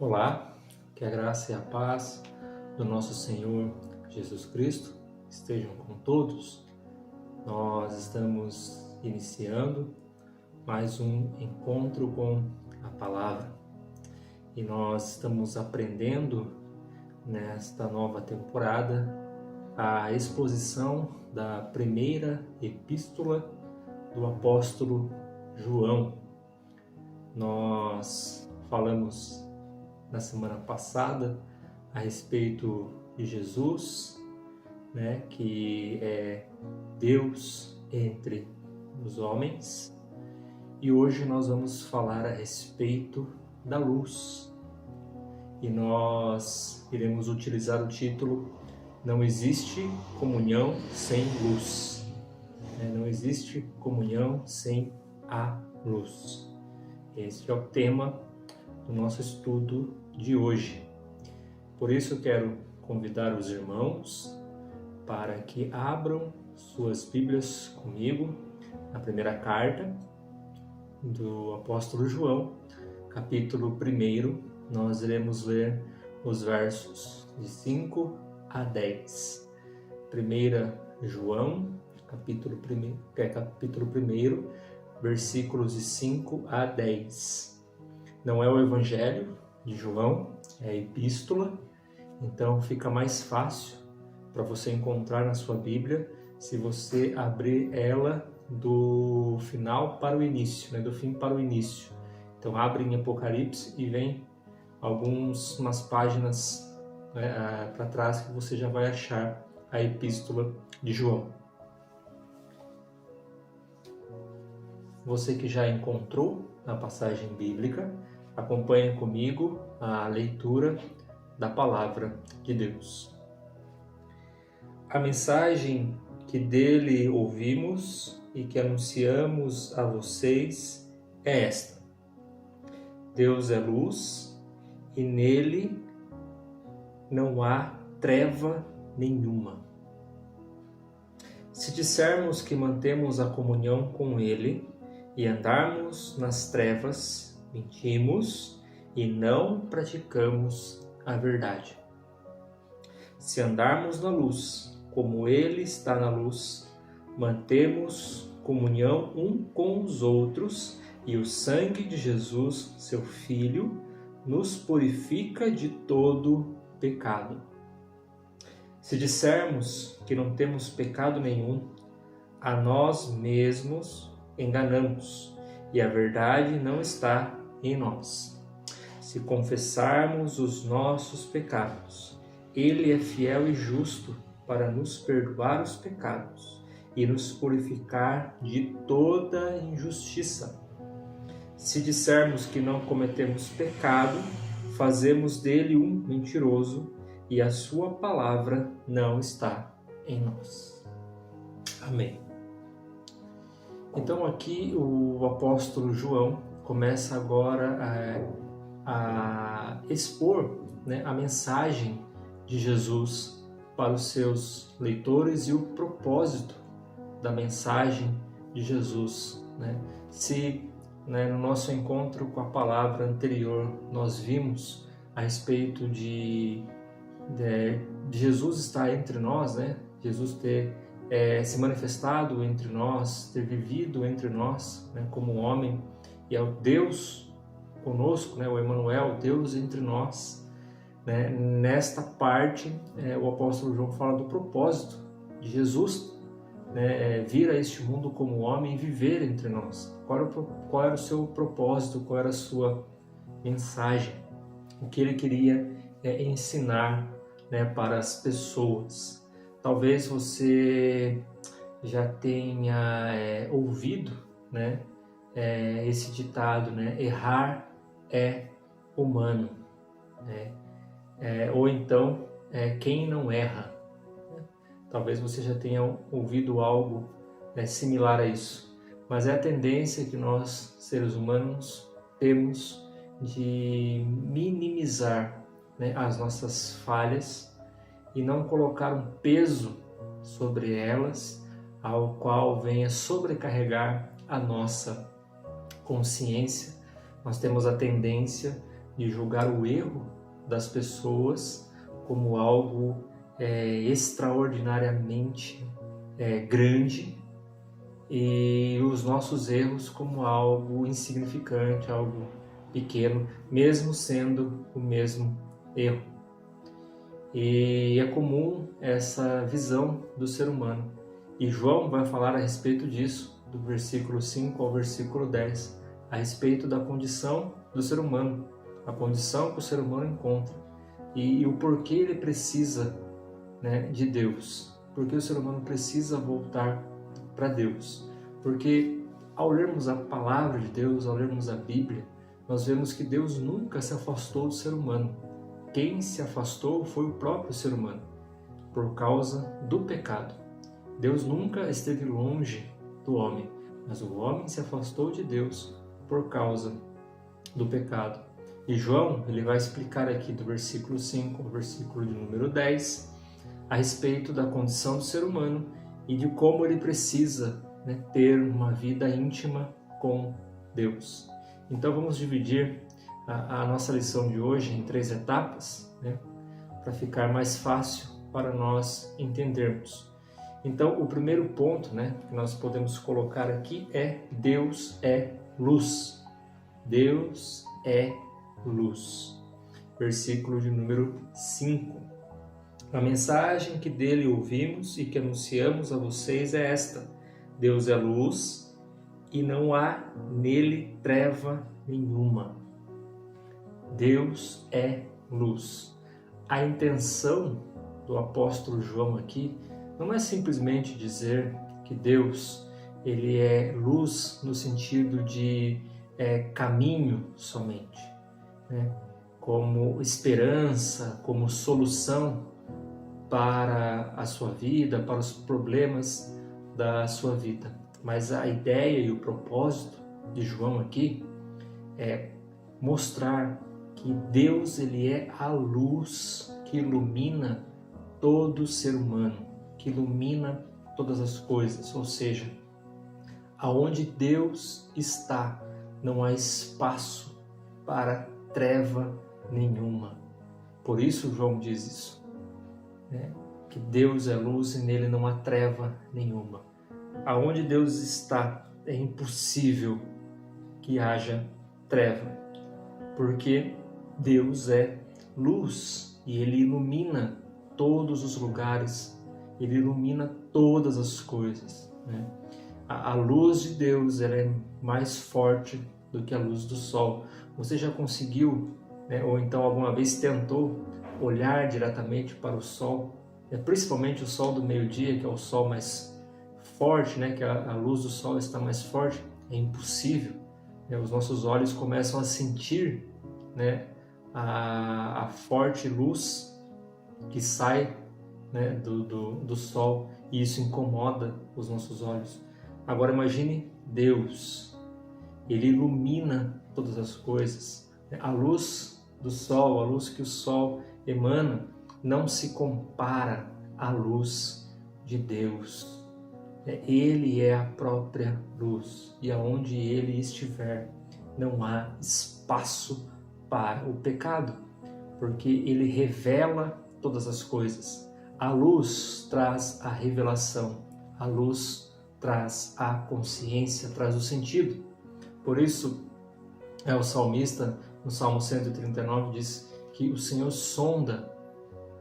Olá, que a graça e a paz do nosso Senhor Jesus Cristo estejam com todos. Nós estamos iniciando mais um encontro com a Palavra e nós estamos aprendendo nesta nova temporada a exposição da primeira epístola do apóstolo João. Nós falamos na semana passada a respeito de Jesus, que é Deus entre os homens, e hoje nós vamos falar a respeito da luz. E nós iremos utilizar o título Não existe comunhão sem luz. Não existe comunhão sem a luz. Esse é o tema do nosso estudo de hoje. Por isso eu quero convidar os irmãos para que abram suas Bíblias comigo na primeira carta do apóstolo João, capítulo 1. Nós iremos ler os versos de 5 a 10. 1 João, capítulo 1, versículos de 5 a 10. Não é o Evangelho de João, é a epístola, então fica mais fácil para você encontrar na sua Bíblia se você abrir ela do final para o início, do fim para o início. Então abre em Apocalipse e vem umas páginas para trás que você já vai achar a epístola de João. Você que já encontrou a passagem bíblica, acompanhe comigo a leitura da Palavra de Deus. A mensagem que dele ouvimos e que anunciamos a vocês é esta: Deus é luz e nele não há treva nenhuma. Se dissermos que mantemos a comunhão com ele e andarmos nas trevas, mentimos e não praticamos a verdade. Se andarmos na luz, como ele está na luz, mantemos comunhão um com os outros, e o sangue de Jesus, seu Filho, nos purifica de todo pecado. Se dissermos que não temos pecado nenhum, a nós mesmos enganamos, e a verdade não está em nós. Se confessarmos os nossos pecados, ele é fiel e justo para nos perdoar os pecados e nos purificar de toda injustiça. Se dissermos que não cometemos pecado, fazemos dele um mentiroso e a sua palavra não está em nós. Amém. Então aqui o apóstolo João começa agora a expor a mensagem de Jesus para os seus leitores e o propósito da mensagem de Jesus. Se no nosso encontro com a palavra anterior nós vimos a respeito de Jesus estar entre nós, Jesus ter se manifestado entre nós, ter vivido entre nós como homem, e é o Deus conosco, o Emmanuel, Deus entre nós. Nesta parte, o apóstolo João fala do propósito de Jesus vir a este mundo como homem e viver entre nós. Qual era o seu propósito, qual era a sua mensagem, o que ele queria ensinar para as pessoas. Talvez você já tenha ouvido esse ditado, errar é humano, ou então quem não erra. Talvez você já tenha ouvido algo similar a isso, mas é a tendência que nós, seres humanos, temos de minimizar as nossas falhas e não colocar um peso sobre elas, ao qual venha sobrecarregar a nossa consciência. Nós temos a tendência de julgar o erro das pessoas como algo extraordinariamente grande e os nossos erros como algo insignificante, algo pequeno, mesmo sendo o mesmo erro. E é comum essa visão do ser humano. E João vai falar a respeito disso, do versículo 5 ao versículo 10, a respeito da condição do ser humano, a condição que o ser humano encontra e o porquê ele precisa, de Deus, porque o ser humano precisa voltar para Deus. Porque ao lermos a palavra de Deus, ao lermos a Bíblia, nós vemos que Deus nunca se afastou do ser humano. Quem se afastou foi o próprio ser humano, por causa do pecado. Deus nunca esteve longe do homem, mas o homem se afastou de Deus por causa do pecado. E João, ele vai explicar aqui do versículo 5 ao versículo de número 10, a respeito da condição do ser humano e de como ele precisa ter uma vida íntima com Deus. Então vamos dividir a nossa lição de hoje em 3 etapas, para ficar mais fácil para nós entendermos. Então o primeiro ponto que nós podemos colocar aqui é: Deus é luz. Deus é luz. Versículo de número 5. A mensagem que dele ouvimos e que anunciamos a vocês é esta: Deus é luz e não há nele treva nenhuma. Deus é luz. A intenção do apóstolo João aqui não é simplesmente dizer que Deus ele é luz no sentido de caminho somente, como esperança, como solução para a sua vida, para os problemas da sua vida. Mas a ideia e o propósito de João aqui é mostrar que Deus ele é a luz que ilumina todo ser humano, que ilumina todas as coisas, ou seja, aonde Deus está, não há espaço para treva nenhuma. Por isso João diz isso, que Deus é luz e nele não há treva nenhuma. Aonde Deus está, é impossível que haja treva, porque Deus é luz e ele ilumina todos os lugares, ele ilumina todas as coisas. A luz de Deus ela é mais forte do que a luz do sol. Você já conseguiu, ou então alguma vez tentou olhar diretamente para o sol, principalmente o sol do meio-dia, que é o sol mais forte, que a luz do sol está mais forte? É impossível. Os nossos olhos começam a sentir a forte luz que sai do sol, e isso incomoda os nossos olhos. Agora imagine Deus, ele ilumina todas as coisas. A luz do sol, a luz que o sol emana, não se compara à luz de Deus. Ele é a própria luz, e aonde ele estiver, não há espaço para o pecado, porque ele revela todas as coisas. A luz traz a revelação, a luz traz a consciência, traz o sentido. Por isso, o salmista, no Salmo 139, diz que o Senhor sonda,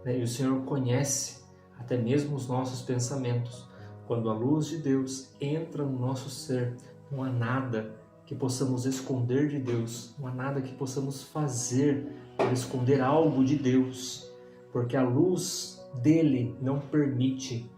e o Senhor conhece até mesmo os nossos pensamentos. Quando a luz de Deus entra no nosso ser, não há nada que possamos esconder de Deus, não há nada que possamos fazer para esconder algo de Deus, porque a luz dele não permite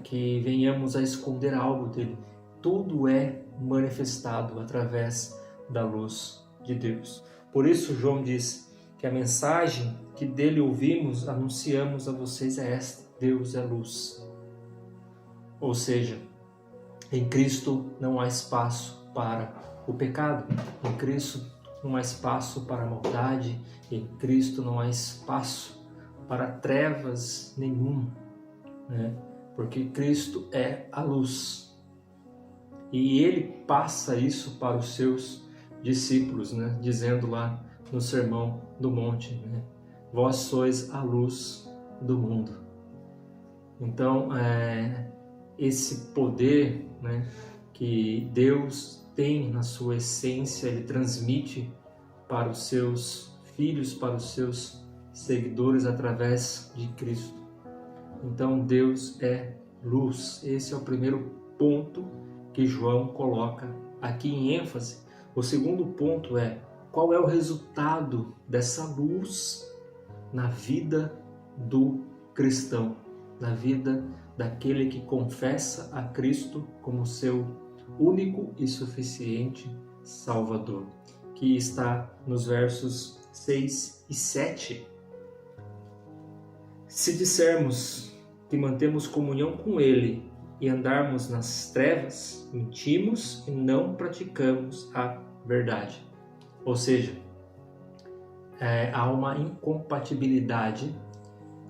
que venhamos a esconder algo dele. Tudo é manifestado através da luz de Deus. Por isso João diz que a mensagem que dele ouvimos, anunciamos a vocês é esta: Deus é luz. Ou seja, em Cristo não há espaço para o pecado, em Cristo não há espaço para a maldade, em Cristo não há espaço para trevas nenhuma, porque Cristo é a luz. E ele passa isso para os seus discípulos, dizendo lá no Sermão do Monte, né? Vós sois a luz do mundo. Então, esse poder, né, que Deus tem na sua essência, Ele transmite para os seus filhos, para os seus seguidores através de Cristo. Então, Deus é luz. Esse é o primeiro ponto que João coloca aqui em ênfase. O segundo ponto é: qual é o resultado dessa luz na vida do cristão, na vida daquele que confessa a Cristo como seu único e suficiente Salvador, que está nos versos 6 e 7. Se dissermos que mantemos comunhão com Ele e andarmos nas trevas, mentimos e não praticamos a verdade. Ou seja, há uma incompatibilidade,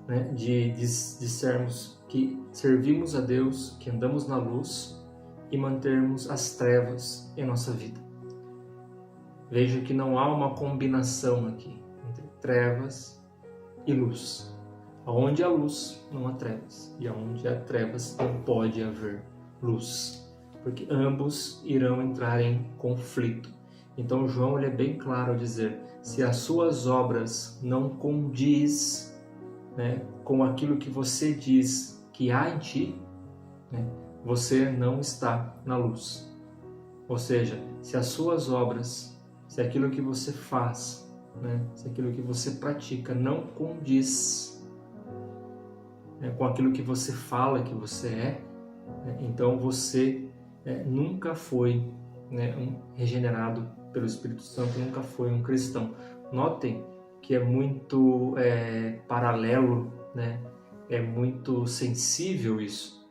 né, de dissermos que servimos a Deus, que andamos na luz e mantermos as trevas em nossa vida. Veja que não há uma combinação aqui entre trevas e luz. Onde há luz, não há trevas. E onde há trevas, não pode haver luz. Porque ambos irão entrar em conflito. Então João ele é bem claro ao dizer: se as suas obras não condiz, né, com aquilo que você diz que há em ti, né, você não está na luz. Ou seja, se as suas obras, se aquilo que você faz, né, se aquilo que você pratica não condiz, né, com aquilo que você fala que você é, né, então você nunca foi, né, um regenerado pelo Espírito Santo, nunca foi um cristão. Notem que é muito paralelo, né? É muito sensível isso.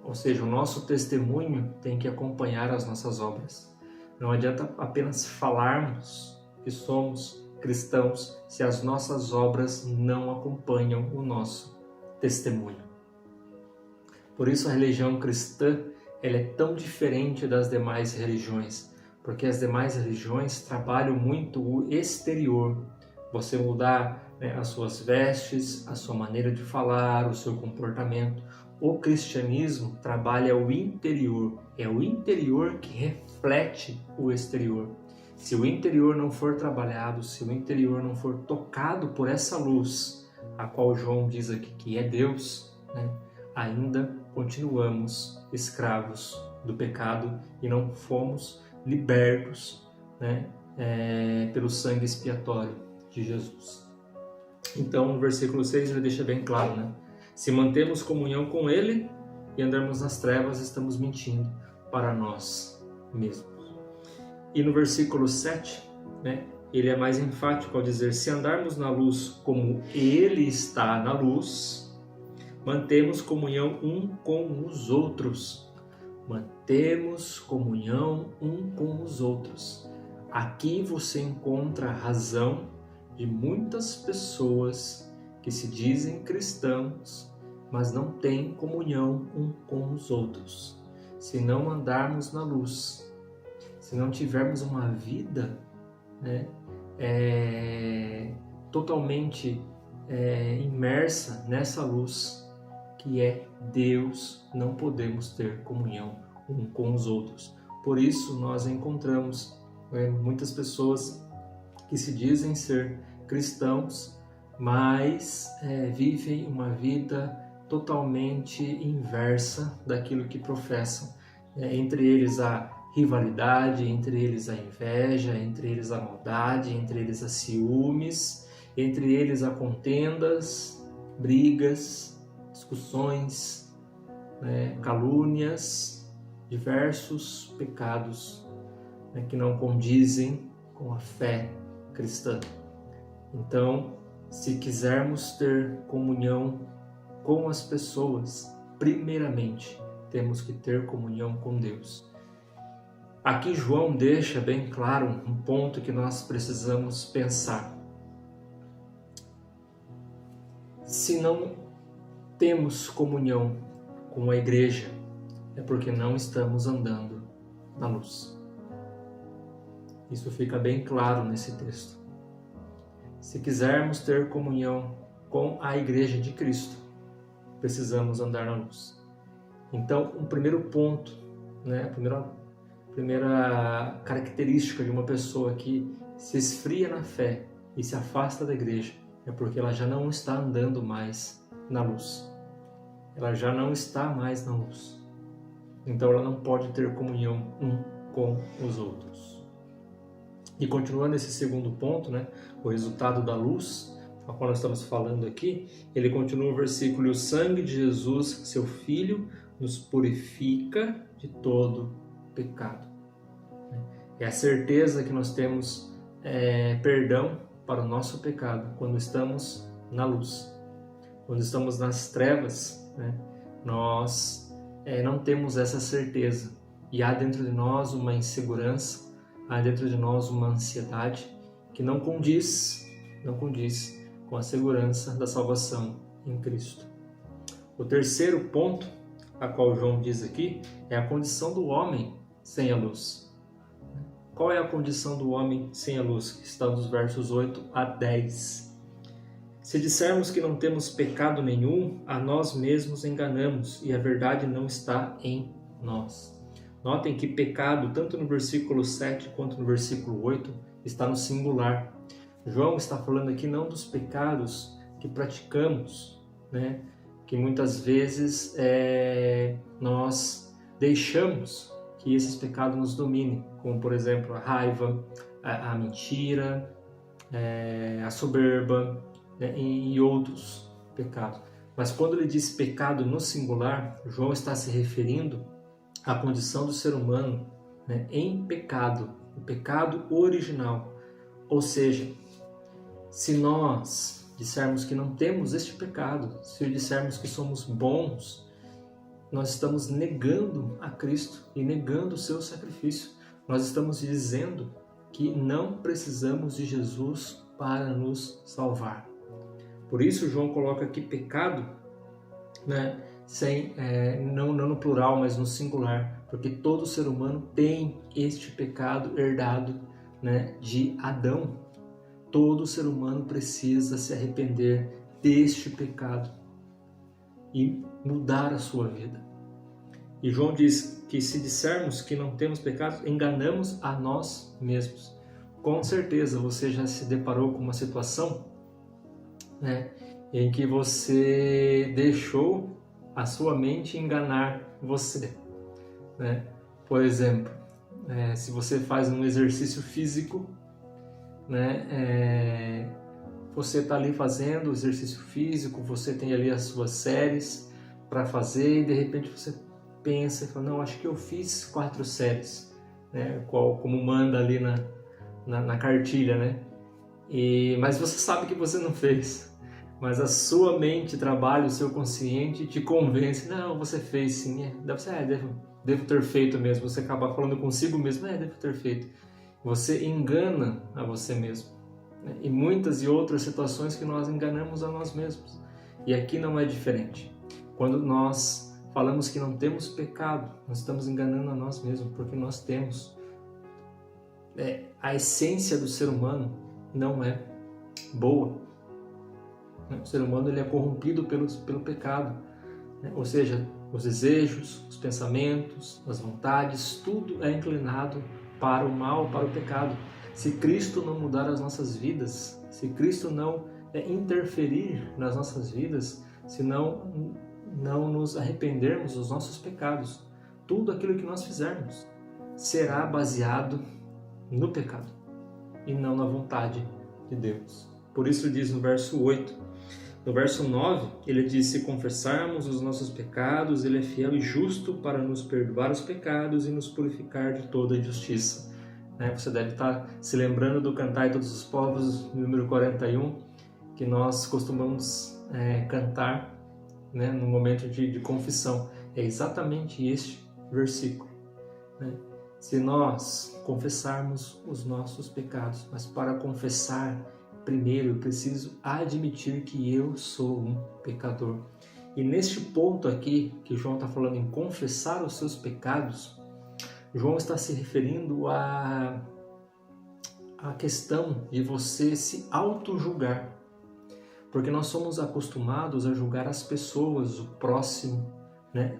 Ou seja, o nosso testemunho tem que acompanhar as nossas obras. Não adianta apenas falarmos que somos cristãos se as nossas obras não acompanham o nosso testemunho. Por isso a religião cristã ela é tão diferente das demais religiões, porque as demais religiões trabalham muito o exterior. Você mudar, né, as suas vestes, a sua maneira de falar, o seu comportamento. O cristianismo trabalha o interior. É o interior que reflete o exterior. Se o interior não for trabalhado, se o interior não for tocado por essa luz, a qual João diz aqui que é Deus, né, ainda continuamos escravos do pecado e não fomos libertos, né, pelo sangue expiatório de Jesus. Então, no versículo 6 ele deixa bem claro, né? Se mantemos comunhão com Ele e andarmos nas trevas, estamos mentindo para nós mesmos. E no versículo 7, né, ele é mais enfático ao dizer: se andarmos na luz como Ele está na luz, mantemos comunhão um com os outros. Mantemos comunhão um com os outros. Aqui você encontra a razão de muitas pessoas que se dizem cristãos, mas não têm comunhão um com os outros. Se não andarmos na luz, se não tivermos uma vida, né, totalmente imersa nessa luz que é Deus, não podemos ter comunhão um com os outros. Por isso nós encontramos muitas pessoas que se dizem ser cristãos, mas vivem uma vida totalmente inversa daquilo que professam. Entre eles a rivalidade, entre eles a inveja, entre eles a maldade, entre eles a ciúmes, entre eles a contendas, brigas, discussões, calúnias, diversos pecados que não condizem com a fé cristã. Então, se quisermos ter comunhão com as pessoas, primeiramente temos que ter comunhão com Deus. Aqui João deixa bem claro um ponto que nós precisamos pensar. Se não temos comunhão com a igreja, é porque não estamos andando na luz. Isso fica bem claro nesse texto. Se quisermos ter comunhão com a Igreja de Cristo, precisamos andar na luz. Então, o primeiro ponto, né, a primeira característica de uma pessoa que se esfria na fé e se afasta da igreja é porque ela já não está andando mais na luz. Ela já não está mais na luz. Então, ela não pode ter comunhão com os outros. E continuando esse segundo ponto, né, o resultado da luz, a qual nós estamos falando aqui, ele continua o versículo: "E o sangue de Jesus, seu Filho, nos purifica de todo pecado." É a certeza que nós temos perdão para o nosso pecado quando estamos na luz. Quando estamos nas trevas, né, nós não temos essa certeza. E há dentro de nós uma insegurança, há dentro de nós uma ansiedade que não condiz com a segurança da salvação em Cristo. O terceiro ponto, a qual João diz aqui, é a condição do homem sem a luz. Qual é a condição do homem sem a luz? Que está nos versos 8 a 10. "Se dissermos que não temos pecado nenhum, a nós mesmos enganamos e a verdade não está em nós." Notem que pecado, tanto no versículo 7 quanto no versículo 8, está no singular. João está falando aqui não dos pecados que praticamos, né? Que muitas vezes nós deixamos que esses pecados nos dominem, como por exemplo a raiva, a mentira, a soberba, né? E outros pecados. Mas quando ele diz pecado no singular, João está se referindo à condição do ser humano, né, em pecado, o pecado original. Ou seja, se nós dissermos que não temos este pecado, se dissermos que somos bons, nós estamos negando a Cristo e negando o seu sacrifício. Nós estamos dizendo que não precisamos de Jesus para nos salvar. Por isso João coloca aqui pecado, né, não no plural, mas no singular, porque todo ser humano tem este pecado herdado, né, de Adão. Todo ser humano precisa se arrepender deste pecado e mudar a sua vida. E João diz que se dissermos que não temos pecado, enganamos a nós mesmos. Com certeza você já se deparou com uma situação, né, em que você deixou a sua mente enganar você, né? Por exemplo, se você faz um exercício físico, né, você está ali fazendo o exercício físico, você tem ali as suas séries para fazer e de repente você pensa e fala: não, acho que eu fiz 4 séries, né, como manda ali na cartilha, né? Mas você sabe que você não fez. Mas a sua mente trabalha, o seu consciente te convence: não, você fez sim, devo ter feito mesmo. Você acaba falando consigo mesmo: devo ter feito. Você engana a você mesmo, né? E muitas e outras situações que nós enganamos a nós mesmos. E aqui não é diferente. Quando nós falamos que não temos pecado, nós estamos enganando a nós mesmos, porque nós temos. A essência do ser humano não é boa. O ser humano ele é corrompido pelo pecado, né? Ou seja, os desejos, os pensamentos, as vontades, tudo é inclinado para o mal, para o pecado. Se Cristo não mudar as nossas vidas, se Cristo não interferir nas nossas vidas, se não nos arrependermos dos nossos pecados, tudo aquilo que nós fizermos será baseado no pecado e não na vontade de Deus. Por isso diz no verso 8, no verso 9, ele diz: se confessarmos os nossos pecados, ele é fiel e justo para nos perdoar os pecados e nos purificar de toda injustiça. Você deve estar se lembrando do Cantai Todos os Povos, número 41, que nós costumamos cantar, né, no momento de confissão. É exatamente este versículo, né? Se nós confessarmos os nossos pecados, mas para confessar, primeiro eu preciso admitir que eu sou um pecador. E neste ponto aqui, que João está falando em confessar os seus pecados, João está se referindo questão de você se auto-julgar. Porque nós somos acostumados a julgar as pessoas, o próximo, né,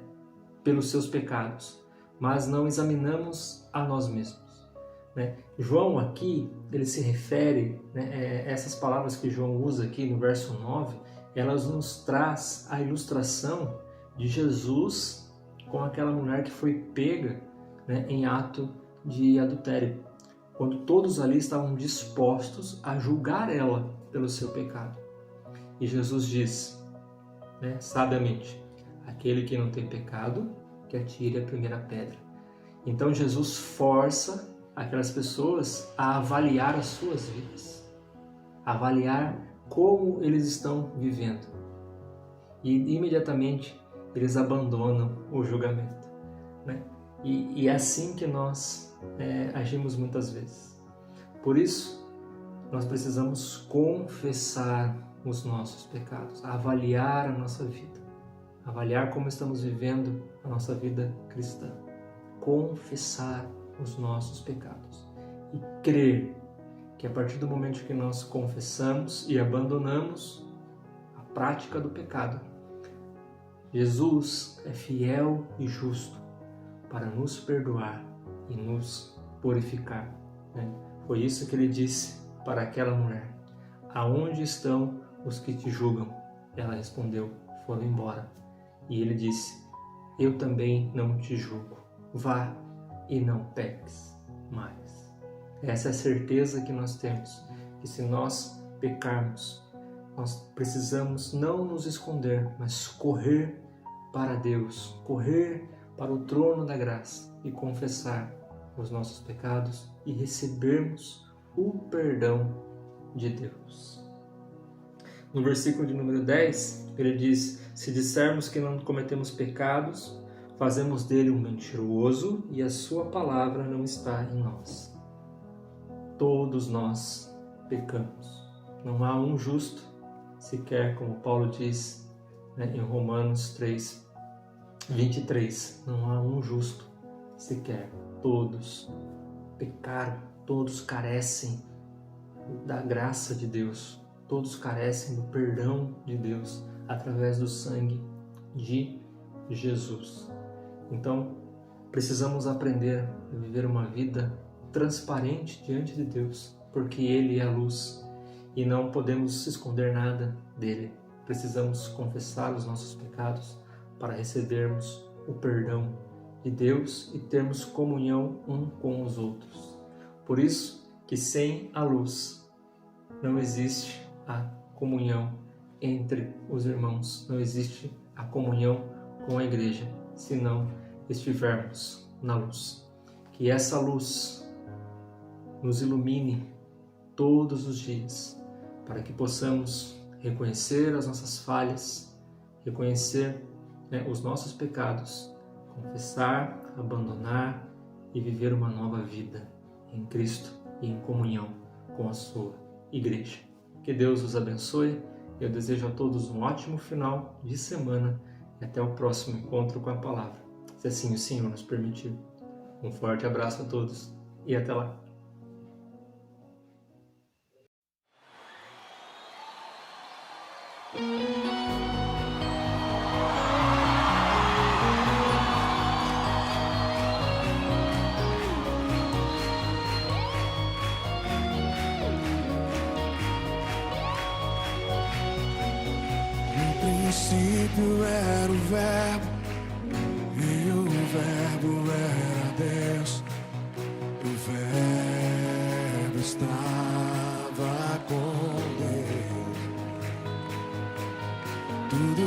pelos seus pecados, mas não examinamos a nós mesmos, né? João aqui, ele se refere, né, essas palavras que João usa aqui no verso 9, elas nos traz a ilustração de Jesus com aquela mulher que foi pega, né, em ato de adultério, quando todos ali estavam dispostos a julgar ela pelo seu pecado. E Jesus diz, né, sabiamente, aquele que não tem pecado, que atire a primeira pedra. Então Jesus força aquelas pessoas a avaliar as suas vidas, avaliar como eles estão vivendo. E imediatamente eles abandonam o julgamento, né? E é assim que nós agimos muitas vezes. Por isso, nós precisamos confessar os nossos pecados, avaliar a nossa vida, avaliar como estamos vivendo a nossa vida cristã, confessar os nossos pecados e crer que a partir do momento que nós confessamos e abandonamos a prática do pecado, Jesus é fiel e justo para nos perdoar e nos purificar, né? Foi isso que ele disse para aquela mulher: aonde estão os que te julgam? Ela respondeu: foram embora. E ele disse: eu também não te julgo, vá e não peques mais. Essa é a certeza que nós temos, que se nós pecarmos, nós precisamos não nos esconder, mas correr para Deus, correr para o trono da graça e confessar os nossos pecados e recebermos o perdão de Deus. No versículo de número 10, ele diz: se dissermos que não cometemos pecados, fazemos dele um mentiroso e a sua palavra não está em nós. Todos nós pecamos. Não há um justo, sequer, como Paulo diz, né, em Romanos 3, 23. Não há um justo sequer. Todos pecaram, todos carecem da graça de Deus. Todos carecem do perdão de Deus através do sangue de Jesus. Então, precisamos aprender a viver uma vida transparente diante de Deus, porque Ele é a luz e não podemos esconder nada dele. Precisamos confessar os nossos pecados para recebermos o perdão de Deus e termos comunhão um com os outros. Por isso que sem a luz não existe a comunhão entre os irmãos, não existe a comunhão com a igreja, se não estivermos na luz. Que essa luz nos ilumine todos os dias, para que possamos reconhecer as nossas falhas, reconhecer, né, os nossos pecados, confessar, abandonar e viver uma nova vida em Cristo e em comunhão com a sua igreja. Que Deus os abençoe. Eu desejo a todos um ótimo final de semana e até o próximo encontro com a palavra, se assim o Senhor nos permitir. Um forte abraço a todos e até lá. No princípio era o Verbo, e o Verbo era Deus. O Verbo estava com Deus. Tudo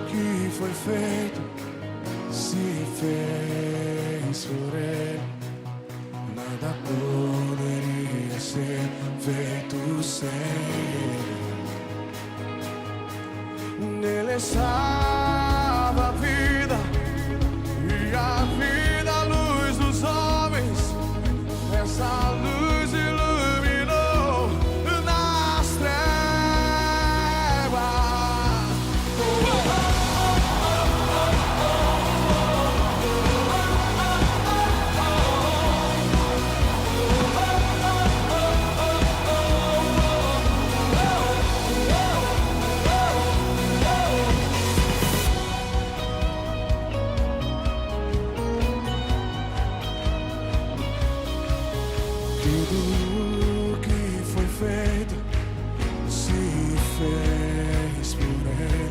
que foi feito se fez por Ele. Nada poderia ser feito sem Ele. Nele estava a vida, e a vida, a luz dos homens. Essa luz iluminou nas trevas. Tudo que foi feito se fez por Ele.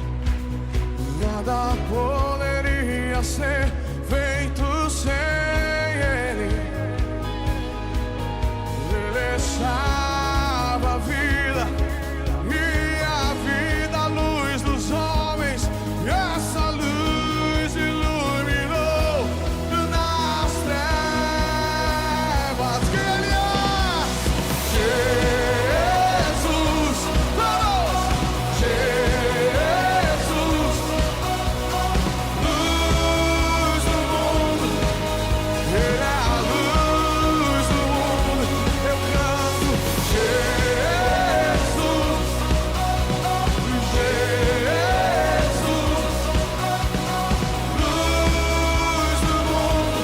Nada poderia ser feito sem Ele. Ele salva a vida, e a vida, a luz dos homens. E essa luz iluminou nas trevas. Que Ele é Jesus, vamos! Jesus, luz do mundo. Ele é a luz do mundo. Eu canto Jesus, Jesus, luz do mundo.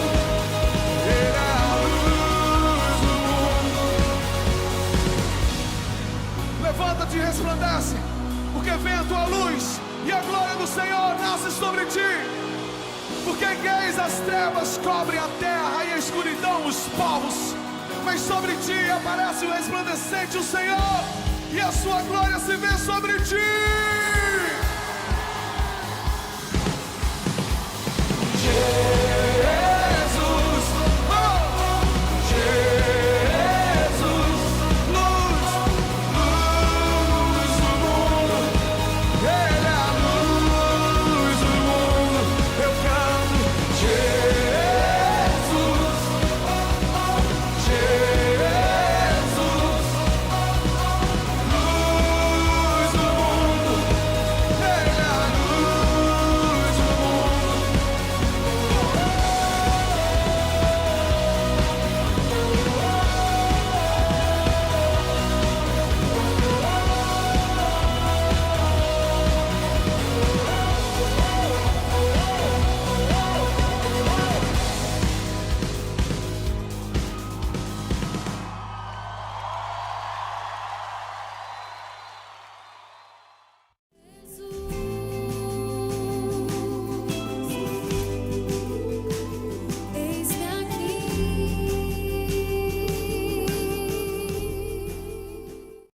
Ele é a luz do mundo. Levanta-te e resplandece, porque vem a tua luz e a glória do Senhor nasce sobre ti. Porque em gays as trevas cobrem a terra e a escuridão os povos, mas sobre ti aparece o resplandecente, o Senhor, e a sua glória se vê sobre ti.